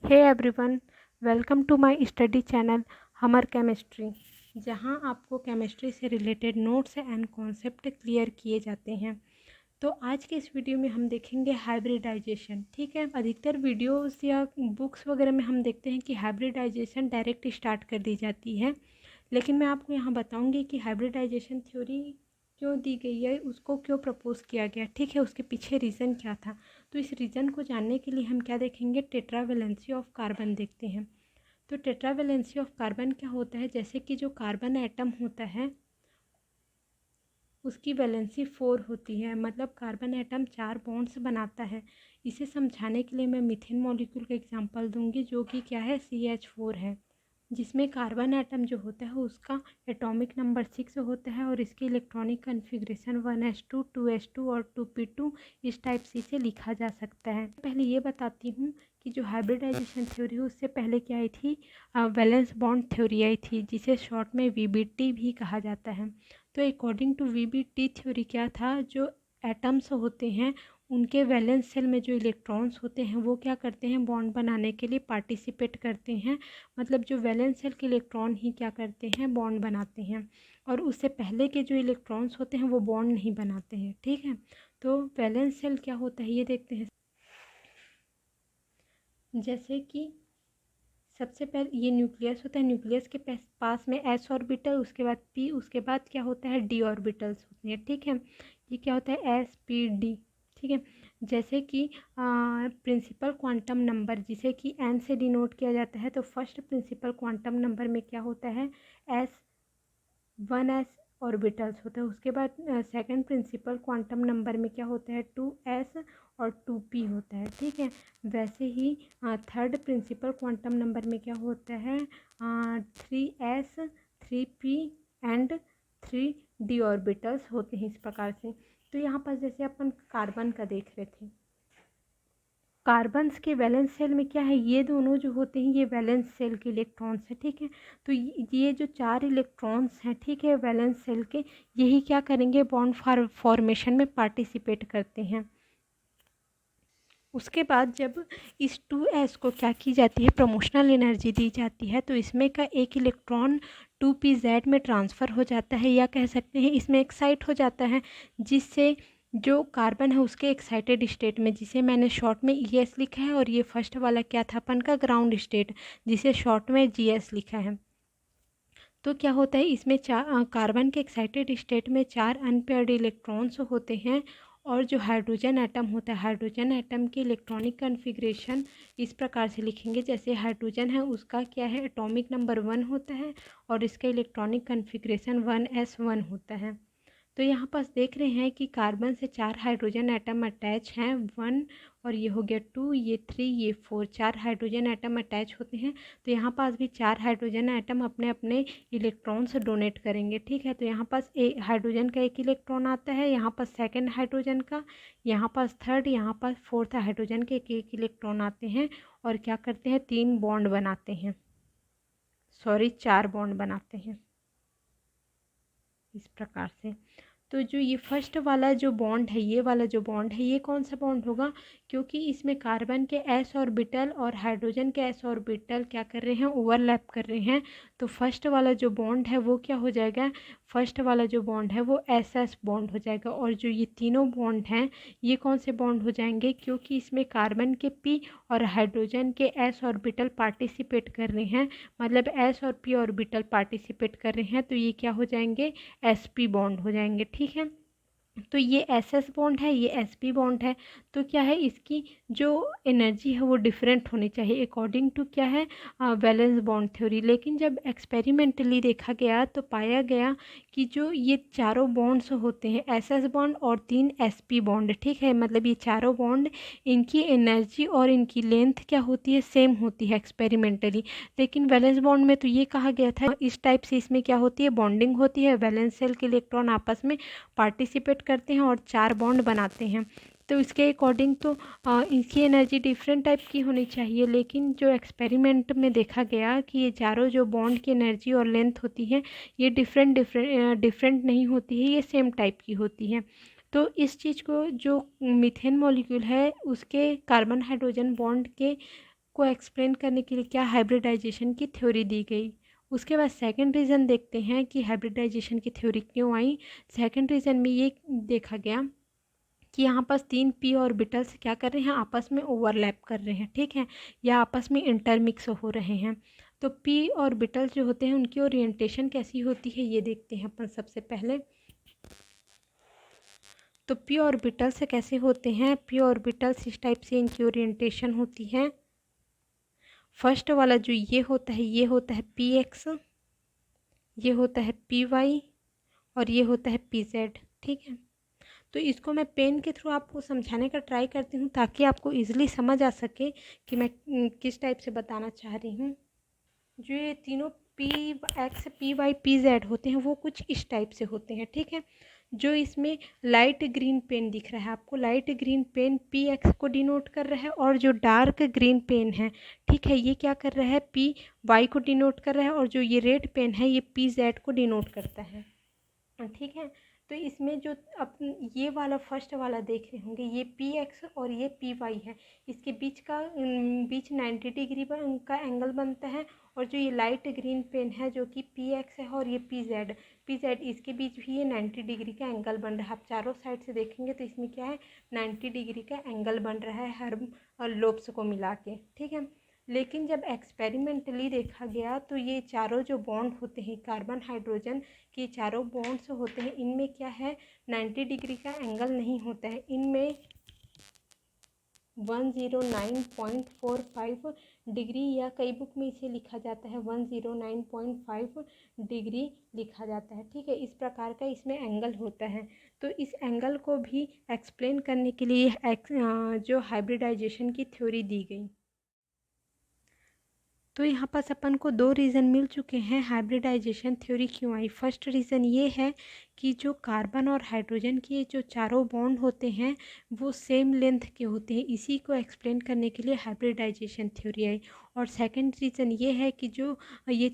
Hey everyone, welcome to my study channel हमर chemistry, जहां आपको केमिस्ट्री से related notes and concept clear किए जाते हैं। तो आज के इस वीडियो में हम देखेंगे हाइब्रिडाइजेशन। ठीक है, अधिकतर वीडियोस या बुक्स वगैरह में हम देखते हैं कि हाइब्रिडाइजेशन डायरेक्ट स्टार्ट कर दी जाती है, लेकिन मैं आपको यहाँ बताऊँगी कि हाइब्रिडाइजेशन थ्योरी क्यों दी गई है, उसको क्यों प्रपोज किया गया। ठीक है, उसके पीछे रीज़न क्या था। तो इस रीज़न को जानने के लिए हम क्या देखेंगे, टेट्रावेलेंसी ऑफ कार्बन देखते हैं। तो टेट्रावेलेंसी ऑफ कार्बन क्या होता है, जैसे कि जो कार्बन एटम होता है उसकी वैलेंसी 4 होती है, मतलब कार्बन एटम 4 बॉन्ड्स बनाता है। इसे समझाने के लिए मैं मीथेन मॉलिक्यूल का एग्जांपल दूंगी, जो कि क्या है, CH4 है, जिसमें कार्बन एटम जो होता है उसका एटॉमिक नंबर 6 होता है और इसकी इलेक्ट्रॉनिक कन्फिग्रेशन 1s2 2s2 और 2p2 इस टाइप से लिखा जा सकता है। पहले ये बताती हूँ कि जो हाइब्रिडाइजेशन थ्योरी है उससे पहले क्या आई थी, वैलेंस बॉन्ड थ्योरी आई थी, जिसे शॉर्ट में VBT भी कहा जाता है। तो अकॉर्डिंग टू VBT थ्योरी क्या था, जो एटम्स होते हैं उनके वैलेंस सेल में जो इलेक्ट्रॉन्स होते हैं वो क्या करते हैं, बॉन्ड बनाने के लिए पार्टिसिपेट करते हैं। मतलब जो वैलेंस सेल के इलेक्ट्रॉन ही क्या करते हैं, बॉन्ड बनाते हैं, और उससे पहले के जो इलेक्ट्रॉन्स होते हैं वो बॉन्ड नहीं बनाते हैं। ठीक है, तो वैलेंस सेल क्या होता है ये देखते हैं। जैसे कि सबसे पहले ये न्यूक्लियस होता है, न्यूक्लियस के पास में s ऑर्बिटल, उसके बाद p, उसके बाद क्या होता है, d ऑर्बिटल्स होते हैं। ठीक है, ये क्या होता है, s p d। ठीक है, जैसे कि प्रिंसिपल क्वांटम नंबर जिसे कि n से डिनोट किया जाता है, तो फर्स्ट प्रिंसिपल क्वांटम नंबर में क्या होता है, s 1s ऑर्बिटल्स होता है। उसके बाद सेकंड प्रिंसिपल क्वांटम नंबर में क्या होता है, 2s और 2p होता है। ठीक है, वैसे ही थर्ड प्रिंसिपल क्वांटम नंबर में क्या होता है, 3s 3p and 3d orbitals होते हैं इस प्रकार से। तो यहाँ पर जैसे अपन कार्बन का देख रहे थे, कार्बन्स के वैलेंस सेल में क्या है, ये दोनों जो होते हैं ये वैलेंस सेल के इलेक्ट्रॉन्स हैं। ठीक है, तो ये जो 4 इलेक्ट्रॉन्स हैं, ठीक है, वैलेंस सेल के, यही क्या करेंगे, बॉन्ड फॉर्मेशन में पार्टिसिपेट करते हैं। उसके बाद जब इस 2s को क्या की जाती है, प्रमोशनल एनर्जी दी जाती है, तो इसमें का एक इलेक्ट्रॉन 2pz में ट्रांसफ़र हो जाता है, या कह सकते हैं इसमें एक्साइट हो जाता है, जिससे जो कार्बन है उसके एक्साइटेड स्टेट में, जिसे मैंने शॉर्ट में ES लिखा है, और ये फर्स्ट वाला क्या था अपन का, ग्राउंड स्टेट, जिसे शॉर्ट में GS लिखा है। तो क्या होता है, इसमें कार्बन के एक्साइटेड स्टेट में 4 अनपेयर्ड इलेक्ट्रॉन्स होते हैं, और जो हाइड्रोजन एटम होता है, हाइड्रोजन एटम की इलेक्ट्रॉनिक कन्फिग्रेशन इस प्रकार से लिखेंगे। जैसे हाइड्रोजन है उसका क्या है, एटॉमिक नंबर 1 होता है और इसका इलेक्ट्रॉनिक कन्फिग्रेशन 1s1 होता है। तो यहाँ पास देख रहे हैं कि कार्बन से 4 हाइड्रोजन एटम अटैच हैं, 1 और ये हो गया 2, ये 3, ये 4, 4 हाइड्रोजन एटम अटैच होते हैं। तो यहाँ पास भी 4 हाइड्रोजन एटम अपने अपने इलेक्ट्रॉन्स डोनेट करेंगे। ठीक है, तो यहाँ पास हाइड्रोजन का एक इलेक्ट्रॉन आता है, यहाँ पास सेकेंड हाइड्रोजन का, यहाँ पास थर्ड, यहाँ पास फोर्थ हाइड्रोजन के एक इलेक्ट्रॉन आते हैं, और क्या करते हैं, 3 बॉन्ड बनाते हैं, सॉरी 4 बॉन्ड बनाते हैं इस प्रकार से। तो जो ये फर्स्ट वाला जो बॉन्ड है, ये वाला जो बॉन्ड है, ये कौन सा बॉन्ड होगा, क्योंकि इसमें कार्बन के s ऑर्बिटल और हाइड्रोजन के s ऑर्बिटल क्या कर रहे हैं, ओवरलैप कर रहे हैं। तो फर्स्ट वाला जो बॉन्ड है वो क्या हो जाएगा, फर्स्ट वाला जो बॉन्ड है वो SS बॉन्ड हो जाएगा। और जो ये तीनों बॉन्ड हैं ये कौन से बॉन्ड हो जाएंगे, क्योंकि इसमें कार्बन के p और हाइड्रोजन के s ऑर्बिटल पार्टिसिपेट कर रहे हैं, मतलब s और p ऑर्बिटल पार्टिसिपेट कर रहे हैं, तो ये क्या हो जाएंगे, sp बॉन्ड हो जाएंगे। ठीक है, तो ये SS बॉन्ड है, ये SP बॉन्ड है। तो क्या है, इसकी जो एनर्जी है वो डिफरेंट होनी चाहिए अकॉर्डिंग टू क्या है, वैलेंस बॉन्ड थ्योरी। लेकिन जब एक्सपेरिमेंटली देखा गया तो पाया गया कि जो ये चारों बॉन्ड्स होते हैं, SS बॉन्ड और 3 SP बॉन्ड, ठीक है, मतलब ये चारों बॉन्ड, इनकी एनर्जी और इनकी लेंथ क्या होती है, सेम होती है एक्सपेरिमेंटली। लेकिन वैलेंस बॉन्ड में तो ये कहा गया था इस टाइप से, इसमें क्या होती है, बॉन्डिंग होती है, वैलेंस सेल के इलेक्ट्रॉन आपस में पार्टिसिपेट करते हैं और 4 बॉन्ड बनाते हैं। तो इसके अकॉर्डिंग तो इनकी एनर्जी डिफरेंट टाइप की होनी चाहिए, लेकिन जो एक्सपेरिमेंट में देखा गया कि ये चारों जो बॉन्ड की एनर्जी और लेंथ होती है ये डिफरेंट नहीं होती है, ये सेम टाइप की होती है। तो इस चीज़ को जो मीथेन मॉलिक्यूल है उसके कार्बन हाइड्रोजन बॉन्ड के को एक्सप्लेन करने के लिए क्या हाइब्रिडाइजेशन की थ्योरी दी गई। उसके बाद सेकंड रीज़न देखते हैं कि हाइब्रिडाइजेशन की थ्योरी क्यों आई। सेकंड रीज़न में ये देखा गया कि यहाँ पास 3 p ऑर्बिटल्स क्या कर रहे हैं, आपस में ओवरलैप कर रहे हैं, ठीक है, या आपस में इंटरमिक्स हो रहे हैं। तो p ऑर्बिटल्स जो होते हैं उनकी ओरिएंटेशन कैसी होती है ये देखते हैं अपन सबसे पहले। तो p ऑर्बिटल्स कैसे होते हैं, p ऑर्बिटल्स इस टाइप से इनकी ओरिएंटेशन होती है। फर्स्ट वाला जो ये होता है px, ये होता है py और ये होता है pz, ठीक है। तो इसको मैं पेन के थ्रू आपको समझाने का ट्राई करती हूँ ताकि आपको इजीली समझ आ सके कि मैं किस टाइप से बताना चाह रही हूँ। जो ये तीनों P X P Y P Z होते हैं वो कुछ इस टाइप से होते हैं, ठीक है। जो इसमें लाइट ग्रीन पेन दिख रहा है आपको, light green pen P X को डिनोट कर रहा है और जो डार्क ग्रीन पेन है, ठीक है, ये क्या कर रहा है, पी वाई को डिनोट कर रहा है और जो ये रेड पेन है ये पी जेड को डिनोट करता है, ठीक है। तो इसमें जो ये वाला फर्स्ट वाला देख रहे होंगे ये पी एक्स और ये पी वाई है, इसके बीच 90 डिग्री का एंगल बनता है। और जो ये लाइट ग्रीन पेन है जो कि पी एक्स है और ये पी जेड इसके बीच भी ये 90 डिग्री का एंगल बन रहा है। आप चारों साइड से देखेंगे तो इसमें क्या है, 90 डिग्री का एंगल बन रहा है हर लोब्स को मिला के, ठीक है। लेकिन जब एक्सपेरिमेंटली देखा गया तो ये चारों जो बॉन्ड होते हैं कार्बन हाइड्रोजन के चारों बॉन्ड्स होते हैं, इनमें क्या है, 90 डिग्री का एंगल नहीं होता है, इनमें 109.45 डिग्री या कई बुक में इसे लिखा जाता है 109.5 डिग्री लिखा जाता है, ठीक है। इस प्रकार का इसमें एंगल होता है। तो इस एंगल को भी एक्सप्लेन करने के लिए जो हाइब्रिडाइजेशन की थ्योरी दी गई। तो यहाँ पास अपन को दो रीज़न मिल चुके हैं हाइब्रिडाइजेशन थ्योरी क्यों आई। फर्स्ट रीज़न ये है कि जो कार्बन और हाइड्रोजन के जो चारों बॉन्ड होते हैं वो सेम लेंथ के होते हैं, इसी को एक्सप्लेन करने के लिए हाइब्रिडाइजेशन थ्योरी आई। और सेकंड रीज़न ये है कि जो ये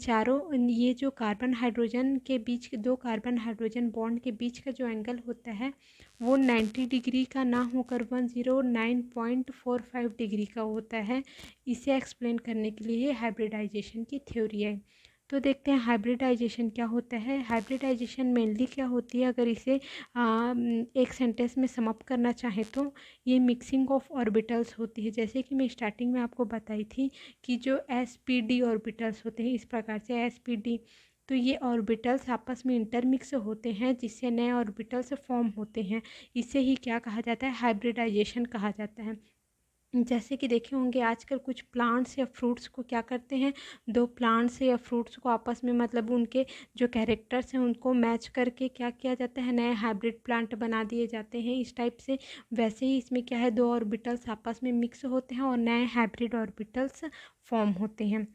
जो कार्बन हाइड्रोजन के बीच के दो कार्बन हाइड्रोजन बॉन्ड के बीच का जो एंगल होता है वो 90 डिग्री का ना होकर 109.45 डिग्री का होता है। इसे एक्सप्लेन करने के लिए हाइब्रिडाइजेशन की थ्योरी है। तो देखते हैं हाइब्रिडाइजेशन क्या होता है। हाइब्रिडाइजेशन मेनली क्या होती है, अगर इसे एक सेंटेंस में समअप करना चाहें तो ये मिक्सिंग ऑफ ऑर्बिटल्स होती है। जैसे कि मैं स्टार्टिंग में आपको बताई थी कि जो sp-d ऑर्बिटल्स होते हैं, इस प्रकार से sp-d, तो ये ऑर्बिटल्स आपस में इंटरमिक्स होते हैं जिससे नए ऑर्बिटल्स फॉर्म होते हैं। इसे ही क्या कहा जाता है, हाइब्रिडाइजेशन कहा जाता है। जैसे कि देखे होंगे आजकल कुछ प्लांट्स या फ्रूट्स को क्या करते हैं, दो प्लांट्स या फ्रूट्स को आपस में मतलब उनके जो कैरेक्टर्स हैं उनको मैच करके क्या किया जाता है, नए हाइब्रिड प्लांट बना दिए जाते हैं इस टाइप से। वैसे ही इसमें क्या है, दो ऑर्बिटल्स आपस में मिक्स होते हैं और नए हाइब्रिड ऑर्बिटल्स फॉर्म होते हैं।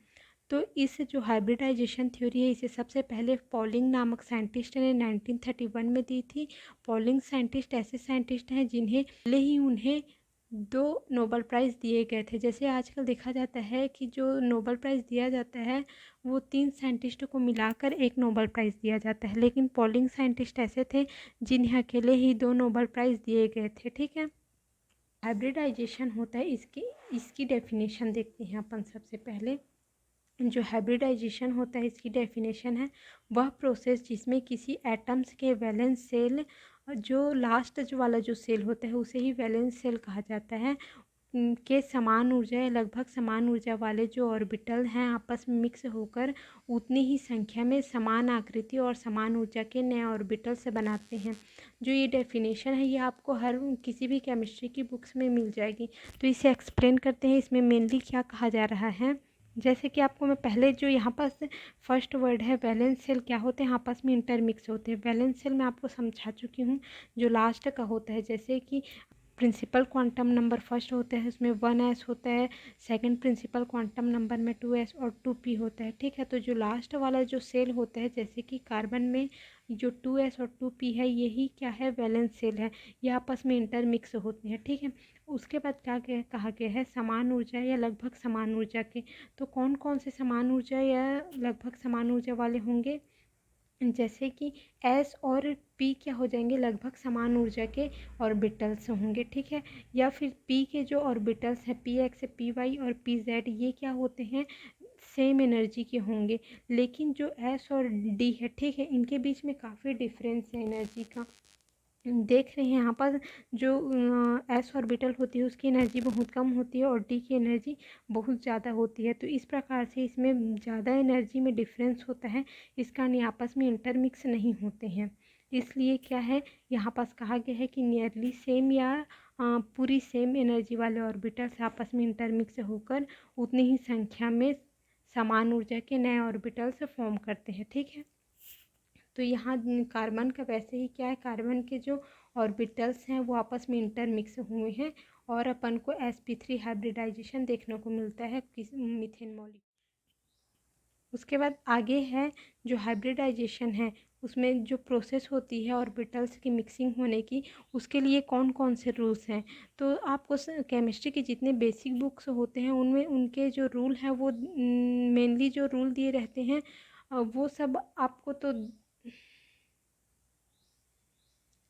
तो इस जो हाइब्रिडाइजेशन थ्योरी है इसे सबसे पहले पॉलिंग नामक साइंटिस्ट ने 1931 में दी थी। पॉलिंग साइंटिस्ट ऐसे साइंटिस्ट हैं जिन्हें पहले ही उन्हें 2 नोबेल प्राइज़ दिए गए थे। जैसे आजकल देखा जाता है कि जो नोबेल प्राइज़ दिया जाता है वो 3 साइंटिस्टों को मिलाकर एक नोबेल प्राइज़ दिया जाता है, लेकिन पॉलिंग साइंटिस्ट ऐसे थे जिन्हें अकेले ही 2 नोबेल प्राइज़ दिए गए थे, ठीक है। हाइब्रिडाइजेशन होता है इसकी डेफिनेशन देखते हैं अपन सबसे पहले। जो हाइब्रिडाइजेशन होता है इसकी डेफिनेशन है वह प्रोसेस जिसमें किसी एटम्स के वैलेंस सेल, जो लास्ट जो वाला जो सेल होता है उसे ही वैलेंस सेल कहा जाता है, के समान ऊर्जा या लगभग समान ऊर्जा वाले जो ऑर्बिटल हैं आपस में मिक्स होकर उतनी ही संख्या में समान आकृति और समान ऊर्जा के नए ऑर्बिटल से बनाते हैं। जो ये डेफिनेशन है ये आपको हर किसी भी केमिस्ट्री की बुक्स में मिल जाएगी। तो इसे एक्सप्लेन करते हैं, इसमें मेनली क्या कहा जा रहा है। जैसे कि आपको मैं पहले जो यहाँ पास फर्स्ट वर्ड है वैलेंस सेल क्या होते हैं, आपस में इंटरमिक्स होते हैं। वैलेंस सेल मैं आपको समझा चुकी हूँ। जो लास्ट का होता है जैसे कि प्रिंसिपल क्वांटम नंबर फर्स्ट होता है उसमें 1s होता है, सेकंड प्रिंसिपल क्वांटम नंबर में 2s और 2p होता है, ठीक है। तो जो लास्ट वाला जो सेल होता है जैसे कि कार्बन में जो 2s और 2p है यही क्या है, वैलेंस सेल है, ये आपस में इंटरमिक्स होते हैं, ठीक है। उसके बाद क्या कहा गया है, समान ऊर्जा या लगभग समान ऊर्जा के। तो कौन कौन से समान ऊर्जा या लगभग समान ऊर्जा वाले होंगे, जैसे कि एस और पी क्या हो जाएंगे, लगभग समान ऊर्जा के ऑर्बिटल्स होंगे, ठीक है। या फिर पी के जो ऑर्बिटल्स हैं, पी एक्स, पी वाई और पी जेड, ये क्या होते हैं, सेम एनर्जी के होंगे। लेकिन जो एस और डी है, ठीक है, इनके बीच में काफ़ी डिफरेंस है एनर्जी का। देख रहे हैं यहाँ पर जो एस ऑर्बिटल होती है उसकी एनर्जी बहुत कम होती है और डी की एनर्जी बहुत ज़्यादा होती है। तो इस प्रकार से इसमें ज़्यादा एनर्जी में डिफरेंस होता है, इस कारण ये आपस में इंटरमिक्स नहीं होते हैं। इसलिए क्या है, यहाँ पास कहा गया है कि नियरली सेम या पूरी सेम एनर्जी वाले ऑर्बिटल्स आपस में इंटरमिक्स होकर उतनी ही संख्या में समान ऊर्जा के नए ऑर्बिटल्स फॉर्म करते हैं, ठीक है। तो यहाँ कार्बन का वैसे ही क्या है, कार्बन के जो ऑर्बिटल्स हैं वो आपस में इंटरमिक्स हुए हैं और अपन को sp3 हाइब्रिडाइजेशन देखने को मिलता है किस मीथेन मॉलिक्यूल। उसके बाद आगे है जो हाइब्रिडाइजेशन है, उसमें जो प्रोसेस होती है ऑर्बिटल्स की मिक्सिंग होने की, उसके लिए कौन कौन से रूल्स हैं। तो आपको केमिस्ट्री के जितने बेसिक बुक्स होते हैं उनमें उनके जो रूल हैं वो मेनली जो रूल दिए रहते हैं वो सब आपको तो।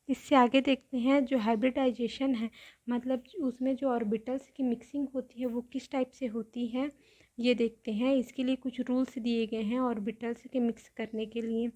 इससे आगे देखते हैं जो हाइब्रिडाइजेशन है, मतलब उसमें जो ऑर्बिटल्स की मिक्सिंग होती है वो किस टाइप से होती है, ये देखते हैं। इसके लिए कुछ रूल्स दिए गए हैं ऑर्बिटल्स के मिक्स करने के लिए।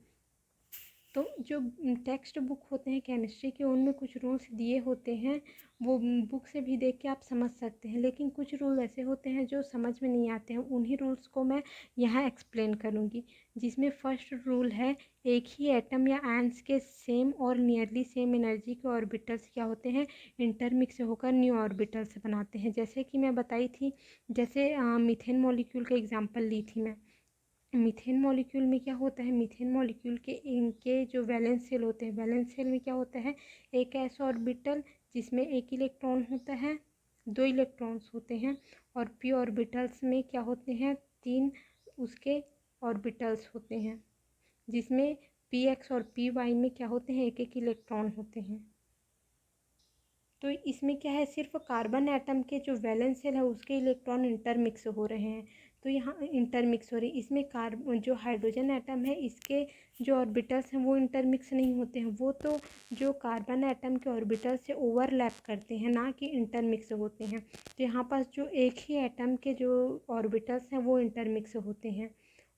तो जो टेक्स्ट बुक होते हैं केमिस्ट्री के उनमें कुछ रूल्स दिए होते हैं, वो बुक से भी देख के आप समझ सकते हैं। लेकिन कुछ रूल ऐसे होते हैं जो समझ में नहीं आते हैं, उन्हीं रूल्स को मैं यहाँ एक्सप्लेन करूँगी। जिसमें फर्स्ट रूल है, एक ही एटम या आयंस के सेम और नियरली सेम एनर्जी के ऑर्बिटल्स क्या होते हैं, इंटरमिक्स होकर न्यू ऑर्बिटल्स बनाते हैं। जैसे कि मैं बताई थी, जैसे मीथेन मॉलिक्यूल का एग्जांपल ली थी मैं। मीथेन मॉलिक्यूल में क्या होता है, मीथेन मॉलिक्यूल के इनके जो वैलेंस शेल होते हैं, वैलेंस शेल में क्या होता है, एक ऐसा ऑर्बिटल जिसमें एक इलेक्ट्रॉन होता है, दो इलेक्ट्रॉन्स होते हैं। और पी ऑर्बिटल्स में क्या होते हैं, तीन उसके ऑर्बिटल्स होते हैं, जिसमें पी एक्स और पी वाई में क्या होते हैं, एक एक इलेक्ट्रॉन होते हैं। तो इसमें क्या है, सिर्फ कार्बन एटम के जो वैलेंस शेल है उसके इलेक्ट्रॉन इंटरमिक्स हो रहे हैं। तो यहाँ इंटरमिक्स हो रही, इसमें जो हाइड्रोजन एटम है इसके जो ऑर्बिटल्स हैं वो इंटरमिक्स नहीं होते हैं, वो तो जो कार्बन एटम के ऑर्बिटल से ओवरलैप करते हैं, ना कि इंटरमिक्स होते हैं। तो यहाँ पास जो एक ही एटम के जो ऑर्बिटल्स हैं वो इंटरमिक्स होते हैं।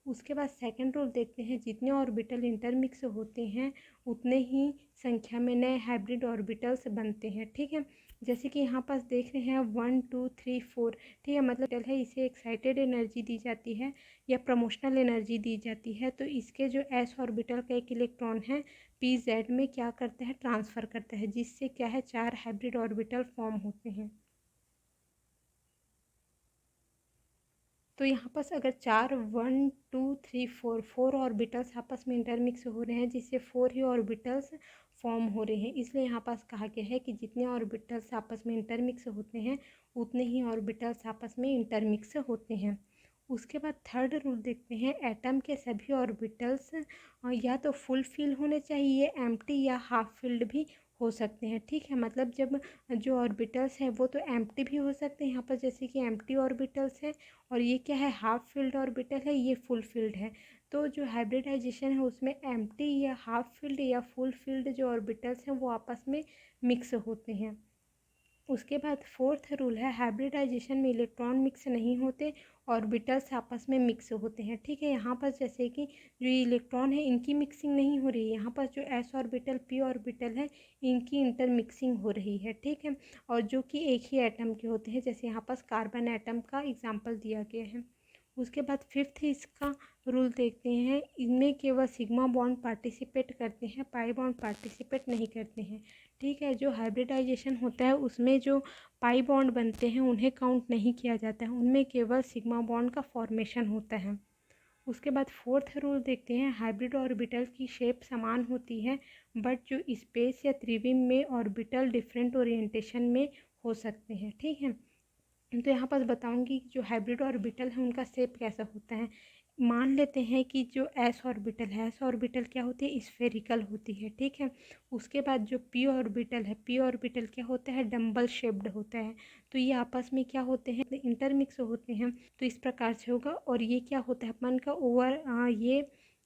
उसके बाद सेकंड रूल देखते हैं, जितने ऑर्बिटल इंटरमिक्स होते हैं उतने ही संख्या में नए हाइब्रिड ऑर्बिटल्स बनते हैं, ठीक है। जैसे कि यहाँ पास देख रहे हैं 1 2 3 4, ठीक है, मतलब है इसे एक्साइटेड एनर्जी दी जाती है या प्रमोशनल एनर्जी दी जाती है। तो इसके जो एस ऑर्बिटल का एक इलेक्ट्रॉन है पी जेड में क्या करता है, ट्रांसफ़र करता है, जिससे क्या है 4 हाइब्रिड ऑर्बिटल फॉर्म होते हैं। तो यहाँ पास अगर 4 1 2 3 4 4 ऑर्बिटल्स आपस में इंटरमिक्स हो रहे हैं, जिससे 4 ही ऑर्बिटल्स फॉर्म हो रहे हैं। इसलिए यहाँ पास कहा गया है कि जितने ऑर्बिटल्स आपस में इंटरमिक्स होते हैं उतने ही ऑर्बिटल्स आपस में इंटरमिक्स होते हैं। उसके बाद थर्ड रूल देखते हैं, एटम के सभी ऑर्बिटल्स या तो फुल फिल होने चाहिए, एम्प्टी या हाफ फिल्ड भी हो सकते हैं, ठीक है। मतलब जब जो ऑर्बिटल्स हैं वो तो एम्प्टी भी हो सकते हैं, यहाँ पर जैसे कि एम्प्टी ऑर्बिटल्स है, और ये क्या है, हाफ फिल्ड ऑर्बिटल है, ये फुल फिल्ड है। तो जो हाइब्रिडाइजेशन है उसमें एम्प्टी या हाफ फिल्ड या फुल फिल्ड जो ऑर्बिटल्स हैं वो आपस में मिक्स होते हैं। उसके बाद फोर्थ रूल है, हाइब्रिडाइजेशन में इलेक्ट्रॉन मिक्स नहीं होते, ऑर्बिटल्स आपस में मिक्स होते हैं, ठीक है। यहाँ पर जैसे कि जो इलेक्ट्रॉन है इनकी मिक्सिंग नहीं हो रही है, यहाँ पर जो एस ऑर्बिटल पी ऑर्बिटल है इनकी इंटर मिक्सिंग हो रही है, ठीक है। और जो कि एक ही एटम के होते हैं, जैसे यहाँ पर कार्बन एटम का एग्जाम्पल दिया गया है। उसके बाद फिफ्थ इसका रूल देखते हैं, इनमें केवल सिग्मा बॉन्ड पार्टिसिपेट करते हैं, पाई बॉन्ड पार्टिसिपेट नहीं करते हैं, ठीक है। जो हाइब्रिडाइजेशन होता है उसमें जो पाई बॉन्ड बनते हैं उन्हें काउंट नहीं किया जाता है, उनमें केवल सिग्मा बॉन्ड का फॉर्मेशन होता है। उसके बाद फोर्थ रूल देखते हैं, हाइब्रिड ऑर्बिटल की शेप समान होती है बट जो स्पेस या त्रिविम में ऑर्बिटल डिफरेंट ओरिएंटेशन में हो सकते हैं, ठीक है। तो यहाँ पर बताऊँगी जो हाइब्रिड ऑर्बिटल है उनका शेप कैसा होता है। मान लेते हैं कि जो एस ऑर्बिटल है, एस ऑर्बिटल क्या होती है, स्फेरिकल होती है, ठीक है। उसके बाद जो पी ऑर्बिटल है, पी ऑर्बिटल क्या होता है, डम्बल शेप्ड होता है। तो ये आपस में क्या होते हैं, इंटरमिक्स होते हैं। तो इस प्रकार से होगा। और ये क्या होता है अपन का ये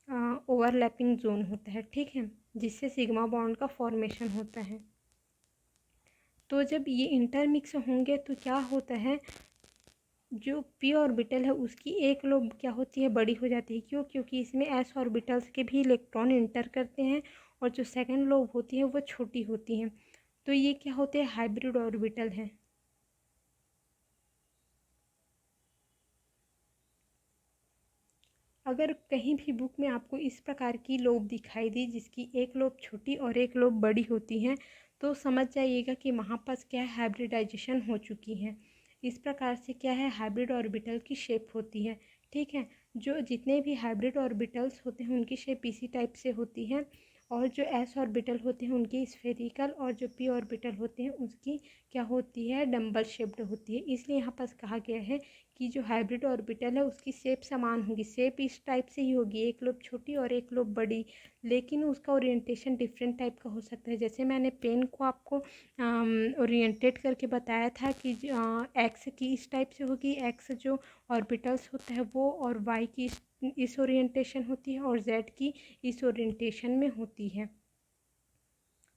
ओवरलैपिंग जोन होता है, ठीक है, जिससे सिग्मा बॉन्ड का फॉर्मेशन होता है। तो जब ये इंटरमिक्स होंगे तो क्या होता है, जो पी ऑर्बिटल है उसकी एक लोब क्या होती है, बड़ी हो जाती है। क्यों? क्योंकि इसमें एस ऑर्बिटल्स के भी इलेक्ट्रॉन इंटर करते हैं और जो सेकंड लोब होती है वो छोटी होती हैं। तो ये क्या होते हैं, हाइब्रिड ऑर्बिटल हैं। अगर कहीं भी बुक में आपको इस प्रकार की लोब दिखाई दी जिसकी एक लोब छोटी और एक लोब बड़ी होती है, तो समझ जाइएगा कि वहाँ पास क्या है, हाइब्रिडाइजेशन हो चुकी है। इस प्रकार से क्या है, हाइब्रिड ऑर्बिटल की शेप होती है, ठीक है। जो जितने भी हाइब्रिड ऑर्बिटल्स होते हैं उनकी शेप इसी टाइप से होती है, और जो एस ऑर्बिटल होते हैं उनकी स्फेरिकल, और जो पी ऑर्बिटल होते हैं उसकी क्या होती है, डम्बल शेप्ड होती है। इसलिए यहाँ पास कहा गया है कि जो हाइब्रिड ऑर्बिटल है उसकी शेप समान होगी, शेप इस टाइप से ही होगी, एक लोब छोटी और एक लोब बड़ी, लेकिन उसका ओरिएंटेशन डिफरेंट टाइप का हो सकता है। जैसे मैंने पेन को आपको ओरिएंटेट करके बताया था कि एक्स की इस टाइप से होगी, एक्स जो ऑर्बिटल्स होता है वो, और वाई की इस ओरिएंटेशन होती है, और जेड की इस ओरिएंटेशन में होती है।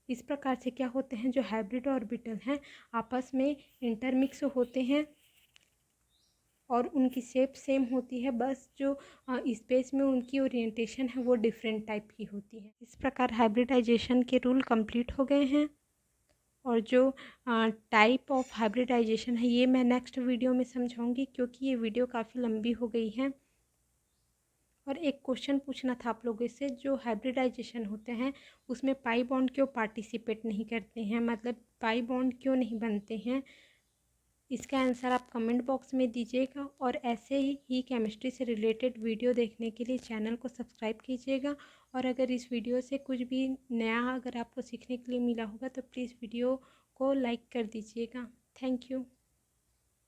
इस प्रकार से क्या होते हैं, जो हाइब्रिड ऑर्बिटल हैं आपस में इंटरमिक्स होते हैं और उनकी शेप सेम होती है, बस जो स्पेस में उनकी ओरिएंटेशन है वो डिफरेंट टाइप की होती है। इस प्रकार हाइब्रिडाइजेशन के रूल कंप्लीट हो गए हैं, और जो टाइप ऑफ हाइब्रिडाइजेशन है ये मैं नेक्स्ट वीडियो में समझाऊंगी, क्योंकि ये वीडियो काफ़ी लंबी हो गई है। और एक क्वेश्चन पूछना था आप लोगों से, जो हाइब्रिडाइजेशन होते हैं उसमें पाई बॉन्ड क्यों पार्टिसिपेट नहीं करते हैं, मतलब पाई बॉन्ड क्यों नहीं बनते हैं। इसका आंसर आप कमेंट बॉक्स में दीजिएगा, और ऐसे ही केमिस्ट्री से रिलेटेड वीडियो देखने के लिए चैनल को सब्सक्राइब कीजिएगा। और अगर इस वीडियो से कुछ भी नया अगर आपको सीखने के लिए मिला होगा तो प्लीज़ वीडियो को लाइक कर दीजिएगा। Thank you.